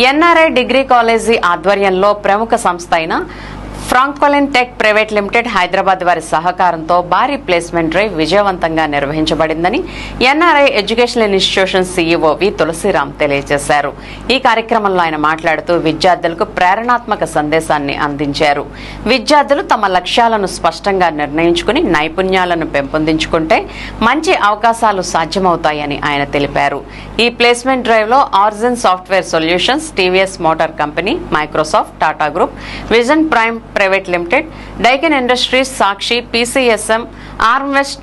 NRI degree college ఆధ్వర్యంలో ప్రముఖ సంస్థ అయిన Franklin tech private limited Hyderabad వారి సహకారంతో భారీ ప్లేస్మెంట్ డ్రైవ్ విజయవంతంగా నిర్వహించబడిందని ఎన్ఆర్ఐ ఎడ్యుకేషనల్ ఇన్స్టిట్యూషన్ సీఈఓ వి తులసిరామ్ తెలియజేశారు. ఈ కార్యక్రమంలో ఆయన మాట్లాడుతూ విద్యార్థులకు ప్రేరణాత్మక సందేశాన్ని అందించారు. విద్యార్థులు తమ లక్ష్యాలను స్పష్టంగా నిర్ణయించుకుని నైపుణ్యాలను పెంపొందించుకుంటే మంచి అవకాశాలు సాధ్యమవుతాయని ఆయన తెలిపారు. ఈ ప్లేస్మెంట్ డ్రైవ్ లో Origin software solutions, TVS motor company, Microsoft, Tata group, vision prime private limited, Daikin industries, Sakshi, PCSM, Armwest,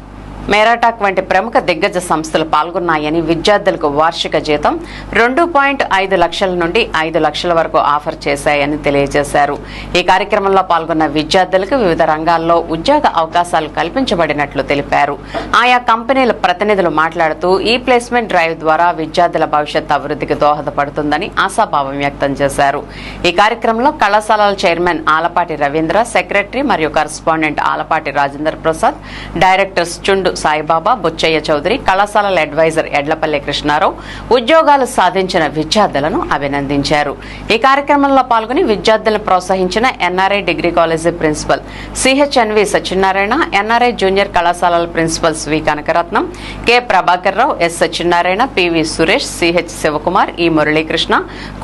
మేరాటాక్ వంటి ప్రముఖ దిగ్గజ సంస్థలు పాల్గొన్నాయని, విద్యార్థులకు వార్షిక జీతం 2.5 లక్షల నుండి 5 లక్షల వరకు ఆఫర్ చేశాయని తెలియజేశారు. ఈ కార్యక్రమంలో పాల్గొన్న విద్యార్థులకు వివిధ రంగాల్లో ఉద్యోగ అవకాశాలు కల్పించబడినట్లు తెలిపారు. ఆయా కంపెనీల ప్రతినిధులు మాట్లాడుతూ ఈ ప్లేస్మెంట్ డ్రైవ్ ద్వారా విద్యార్థుల భవిష్యత్ అభివృద్ధికి దోహదపడుతుందని ఆశాభావం వ్యక్తం చేశారు. ఈ కార్యక్రమంలో కళాశాలల చైర్మన్ ఆలపాటి రవీంద్ర, సెక్రటరీ మరియు కరస్పాండెంట్ ఆలపాటి రాజేంద్ర ప్రసాద్, డైరెక్టర్స్ చుండు సాయిబాబా, బుచ్చయ్య చౌదరి, కళాశాలల అడ్వైజర్ ఎడ్లపల్లి కృష్ణారావు ఉద్యోగాలు సాధించిన విద్యార్థులను అభినందించారు. ఈ కార్యక్రమంలో పాల్గొని విద్యార్థులను ప్రోత్సహించిన NRI degree college principal CHNV Satyanarayana, NRI junior కళాశాలల principals V Kanakaratnam, K Prabhakar Rao, S Satyanarayana, PV Suresh, CH Sivakumar, E Muralikrishna,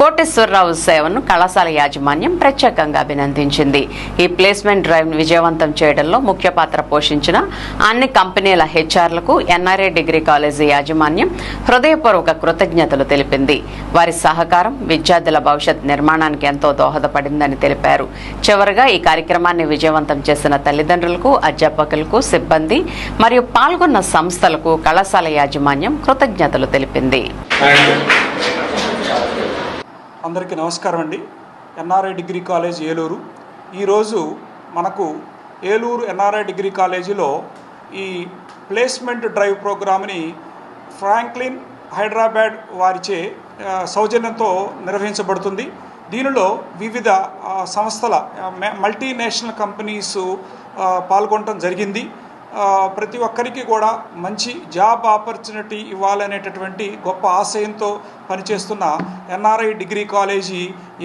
Koteswararao సేవను కళాశాల యాజమాన్యం ప్రత్యేకంగా అభినందించింది. ఈ ప్లేస్మెంట్ డ్రైవ్ విజయవంతం చేయడంలో ముఖ్య పాత్ర పోషించిన అన్ని కంపెనీల హెచ్ఆర్లకు ఎన్ఆర్ఐ డిగ్రీ కాలేజీ యాజమాన్యం హృదయపూర్వక కృతజ్ఞతలు తెలిపింది. వారి సహకారం విద్యార్థుల భవిష్యత్ నిర్మాణానికి ఎంతో దోహదపడిందని తెలిపారు. చివరగా ఈ కార్యక్రమాన్ని విజయవంతం చేసిన తల్లిదండ్రులకు, అధ్యాపకులకు, సిబ్బంది మరియు పాల్గొన్న సంస్థలకు కళాశాల యాజమాన్యం కృతజ్ఞతలు తెలిపింది. అందరికీ నమస్కారం అండి. NRI degree college Eluru. ఈరోజు మనకు ఏలూరు ఎన్ఆర్ఐ డిగ్రీ కాలేజీలో ఈ ప్లేస్మెంట్ డ్రైవ్ ప్రోగ్రామ్ని ఫ్రాంక్లిన్ హైదరాబాద్ వారిచే సౌజన్యంతో నిర్వహించబడుతుంది. దీనిలో వివిధ సంస్థల మల్టీనేషనల్ కంపెనీస్ పాల్గొనడం జరిగింది. ప్రతి ఒక్కరికి కూడా మంచి జాబ్ ఆపర్చునిటీ ఇవ్వాలనేటటువంటి గొప్ప ఆశయంతో పనిచేస్తున్న ఎన్ఆర్ఐ డిగ్రీ కాలేజీ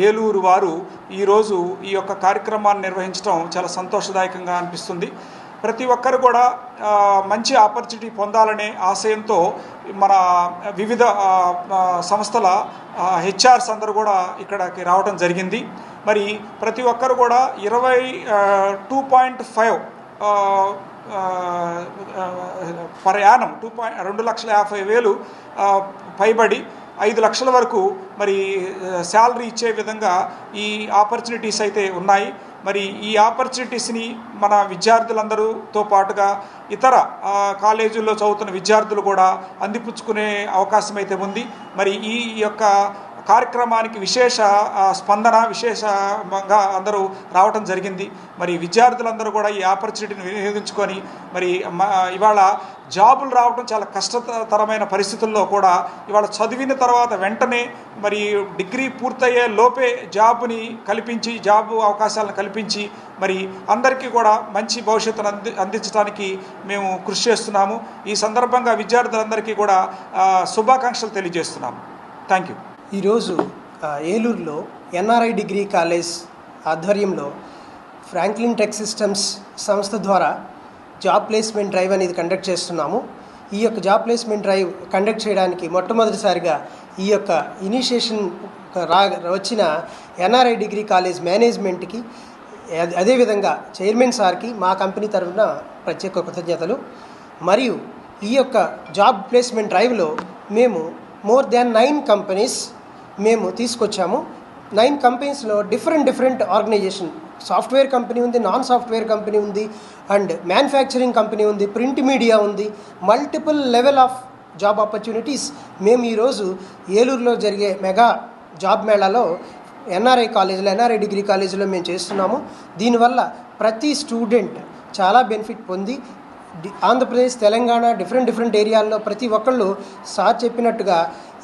ఏలూరు వారు ఈరోజు ఈ యొక్క కార్యక్రమాన్ని నిర్వహించడం చాలా సంతోషదాయకంగా అనిపిస్తుంది. ప్రతి ఒక్కరు కూడా మంచి ఆపర్చునిటీ పొందాలనే ఆశయంతో మన వివిధ సంస్థల హెచ్ఆర్స్ అందరూ కూడా ఇక్కడికి రావడం జరిగింది. మరి ప్రతి ఒక్కరు కూడా 22.5 పర్ యానం 2,50,000 పైబడి 5 లక్షల వరకు మరి శాలరీ ఇచ్చే విధంగా ఈ ఆపర్చునిటీస్ అయితే ఉన్నాయి. మరి ఈ ఆపర్చునిటీస్ని మన విద్యార్థులందరూతో పాటుగా ఇతర కాలేజీల్లో చదువుతున్న విద్యార్థులు కూడా అందిపుచ్చుకునే అవకాశం అయితే ఉంది. మరి ఈ యొక్క కార్యక్రమానికి విశేష స్పందన, విశేషంగా అందరూ రావటం జరిగింది. మరి విద్యార్థులందరూ కూడా ఈ ఆపర్చునిటీని వినియోగించుకొని మరి ఇవాళ జాబులు రావడం చాలా కష్టతరమైన పరిస్థితుల్లో కూడా ఇవాళ చదివిన తర్వాత వెంటనే మరి డిగ్రీ పూర్తయ్యే లోపే జాబుని కల్పించి, జాబు అవకాశాలను కల్పించి మరి అందరికీ కూడా మంచి భవిష్యత్తును అందించడానికి మేము కృషి చేస్తున్నాము. ఈ సందర్భంగా విద్యార్థులందరికీ కూడా శుభాకాంక్షలు తెలియజేస్తున్నాము. Thank you. ఈరోజు ఏలూరులో ఎన్ఆర్ఐ డిగ్రీ కాలేజ్ ఆధ్వర్యంలో ఫ్రాంక్లిన్ టెక్ సిస్టమ్స్ సంస్థ ద్వారా జాబ్ ప్లేస్మెంట్ డ్రైవ్ అనేది కండక్ట్ చేస్తున్నాము. ఈ యొక్క జాబ్ ప్లేస్మెంట్ డ్రైవ్ కండక్ట్ చేయడానికి మొట్టమొదటిసారిగా ఈ యొక్క ఇనిషియేషన్ వచ్చిన ఎన్ఆర్ఐ డిగ్రీ కాలేజ్ మేనేజ్మెంట్కి, అదేవిధంగా చైర్మన్ సార్కి మా కంపెనీ తరఫున ప్రత్యేక కృతజ్ఞతలు. మరియు ఈ యొక్క జాబ్ ప్లేస్మెంట్ డ్రైవ్లో మేము మోర్ దాన్ 9 కంపెనీస్ మేము తీసుకొచ్చాము. 9 కంపెనీస్లో డిఫరెంట్ ఆర్గనైజేషన్, సాఫ్ట్వేర్ కంపెనీ ఉంది, నాన్ సాఫ్ట్వేర్ కంపెనీ ఉంది, అండ్ మ్యానుఫ్యాక్చరింగ్ కంపెనీ ఉంది, ప్రింట్ మీడియా ఉంది. Multiple level of job opportunities మేము ఈరోజు ఏలూరులో జరిగే మెగా జాబ్ మేళాలో ఎన్ఆర్ఐ డిగ్రీ కాలేజీలో మేము చేస్తున్నాము. దీనివల్ల ప్రతి స్టూడెంట్ చాలా బెనిఫిట్ పొంది ఆంధ్రప్రదేశ్, తెలంగాణ డిఫరెంట్ ఏరియాల్లో ప్రతి ఒక్కళ్ళు సార్ చెప్పినట్టుగా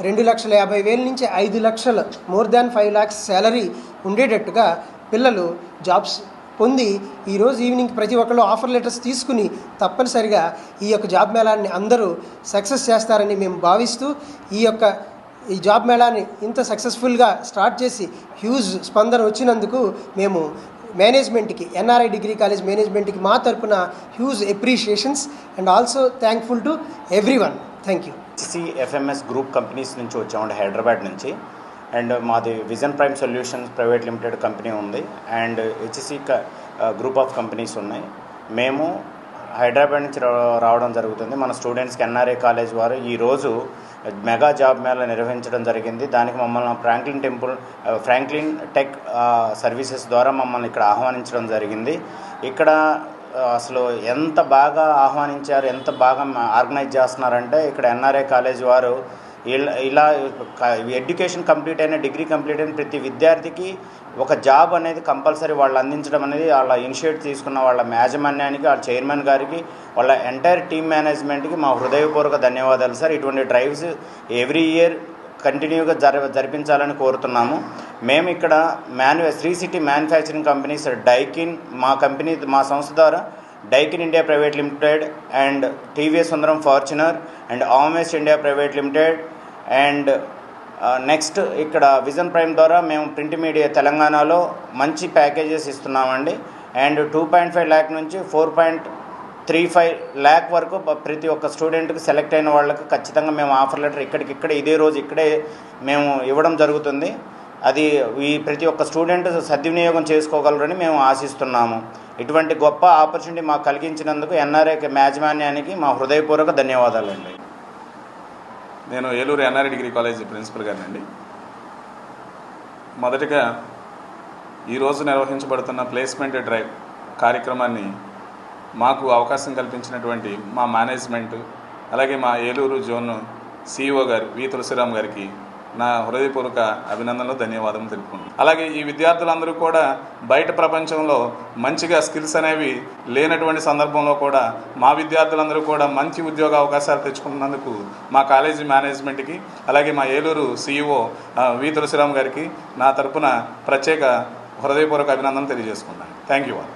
2,50,000 నుంచి 5 లక్షలు, మోర్ దాన్ 5 lakhs శాలరీ ఉండేటట్టుగా పిల్లలు జాబ్స్ పొంది ఈరోజు ఈవినింగ్ ప్రతి ఒక్కళ్ళు ఆఫర్ లెటర్స్ తీసుకుని తప్పనిసరిగా ఈ యొక్క జాబ్ మేళాన్ని అందరూ సక్సెస్ చేస్తారని మేము భావిస్తూ ఈ యొక్క ఈ జాబ్ మేళాని ఇంత సక్సెస్ఫుల్గా స్టార్ట్ చేసి హ్యూజ్ స్పందన వచ్చినందుకు మేము మేనేజ్మెంట్కి, ఎన్ఆర్ఐ డిగ్రీ కాలేజ్ మేనేజ్మెంట్కి మా తరపున huge appreciations and also thankful to everyone. Thank you. FMS group companies నుంచి వచ్చామండి, హైదరాబాద్ నుంచి. అండ్ మాది vision prime solutions private limited company ఉంది and HC group of companies ఉన్నాయి. మేము హైదరాబాద్ నుంచి రావడం జరుగుతుంది. మన స్టూడెంట్స్కి ఎన్ఆర్ఐ కాలేజ్ వారు ఈరోజు మెగా జాబ్ మేళా నిర్వహించడం జరిగింది. దానికి మమ్మల్ని ఫ్రాంక్లిన్ టెక్ సర్వీసెస్ ద్వారా మమ్మల్ని ఇక్కడ ఆహ్వానించడం జరిగింది. ఇక్కడ అసలు ఎంత బాగా ఆహ్వానించారు, ఎంత బాగా ఆర్గనైజ్ చేస్తున్నారంటే ఇక్కడ ఎన్ఆర్ఐ కాలేజ్ వారు ఇలా ఎడ్యుకేషన్ కంప్లీట్ అయిన, డిగ్రీ కంప్లీట్ అయిన ప్రతి విద్యార్థికి ఒక జాబ్ అనేది కంపల్సరీ వాళ్ళు అందించడం అనేది వాళ్ళ ఇనిషియేట్ తీసుకున్న వాళ్ళ యాజమాన్యానికి, వాళ్ళ చైర్మన్ గారికి, వాళ్ళ ఎంటైర్ టీమ్ మేనేజ్మెంట్కి మా హృదయపూర్వక ధన్యవాదాలు సార్. ఇటువంటి డ్రైవ్స్ ఎవ్రీ ఇయర్ కంటిన్యూగా జరిపించాలని కోరుతున్నాము. మేము ఇక్కడ Sri city manufacturing companies Daikin, మా సంస్థ ద్వారా Daikin India private limited and TVS Sundaram ఫార్చునర్ అండ్ ఆమెస్ India private limited and next ఇక్కడ విజన్ ప్రైమ్ ద్వారా మేము ప్రింట్ మీడియా తెలంగాణలో మంచి ప్యాకేజెస్ ఇస్తున్నామండి. అండ్ 2.5 lakh నుంచి 4.35 lakh వరకు ప్రతి ఒక్క స్టూడెంట్కి సెలెక్ట్ అయిన వాళ్ళకి ఖచ్చితంగా మేము ఆఫర్ లెటర్ ఇక్కడికిక్కడే ఇదే రోజు ఇక్కడే మేము ఇవ్వడం జరుగుతుంది. అది ప్రతి ఒక్క స్టూడెంట్ సద్వినియోగం చేసుకోగలరని మేము ఆశిస్తున్నాము. ఇటువంటి గొప్ప ఆపర్చునిటీ మాకు కలిగించినందుకు ఎన్ఆర్ఐ యాజమాన్యానికి మా హృదయపూర్వక ధన్యవాదాలండి. నేను Eluru NRI degree college principal గారినండి. మొదటగా ఈరోజు నిర్వహించబడుతున్న ప్లేస్మెంట్ డ్రైవ్ కార్యక్రమాన్ని మాకు అవకాశం కల్పించినటువంటి మా మేనేజ్మెంట్, అలాగే మా ఏలూరు జోన్ సిఇఓ గారు వి తులసిరామ్ గారికి నా హృదయపూర్వక అభినందనలు, ధన్యవాదాలు తెలుపుకుంటున్నాను. అలాగే ఈ విద్యార్థులందరూ కూడా బయట ప్రపంచంలో మంచిగా స్కిల్స్ అనేవి లేనటువంటి సందర్భంలో కూడా మా విద్యార్థులందరూ కూడా మంచి ఉద్యోగ అవకాశాలు తెచ్చుకున్నందుకు మా కాలేజీ మేనేజ్మెంట్కి, అలాగే మా ఏలూరు సిఇఓ వి తులసిరామ్ గారికి నా తరపున ప్రత్యేక హృదయపూర్వక అభినందనలు తెలియజేసుకున్నాను. Thank you all.